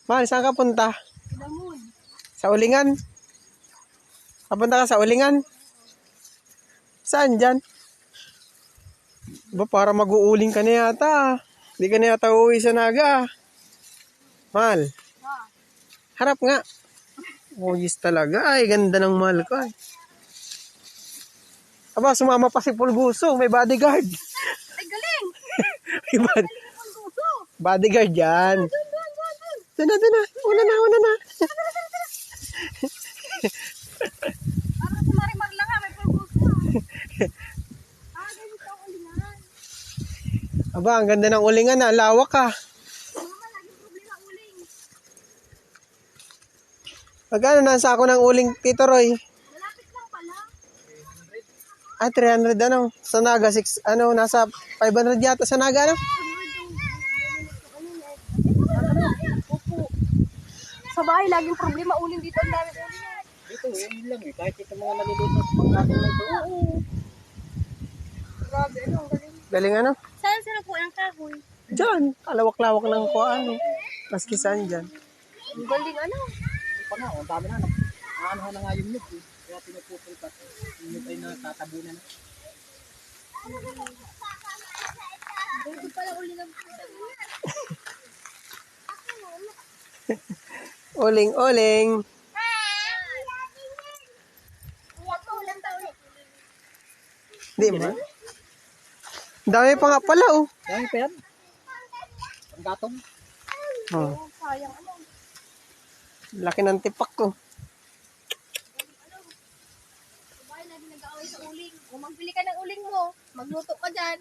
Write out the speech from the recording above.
Mahal, saan ka punta? Damon. Sa ulingan? Papunta ka sa ulingan? Saan dyan? Ba, para mag-uuling ka na yata. Hindi ka na yata uuwi sa Naga. Mahal, Ha? harap nga. Oh, yes talaga. Ay, ganda ng mahal ko. Ay. Aba, sumama pa si Pulguso. May bodyguard. Ay, galing! May Ang gusto! bodyguard yan. Doon! Doon na. Una na. Parang si Marimar lang ha, may pulguso. Ganito ang ulingan. Aba, ang ganda ng ulingan na. Lawak ka. Mama, laging problema uling. Magkano nasa ako ng uling, Tito Roy? Malapit lang pala. 300 ano? Sa Naga, nasa 500 yata sa Naga, ano? Opo. Sa bahay, laging problema uling dito. Ang dami uling. Dito, yun lang eh. Kahit ito mga naliliit na pagkakas na ito. Oo. Grabe, ano, ang galing. Galing ano? Saan sila po ang kahoy? Diyan, kalawak-lawak ng kuhaan. Maski saan dyan. Ang galing, ano? Ito pa nga, ang dami na. Naanohan na nga yung nyug eh. Kaya pinupupulpat. Yung nyug ay natatabunan na. Ganito pala uling ang Uling. Di ba? Dami pa nga pala, oh. Dami pa yan. Ang gatong. Oh, sayang, ano? laki ng tipak ko. Sa bahay, lagi nag-aaway sa uling. Kung magbili ka ng uling mo, magluto ka dyan.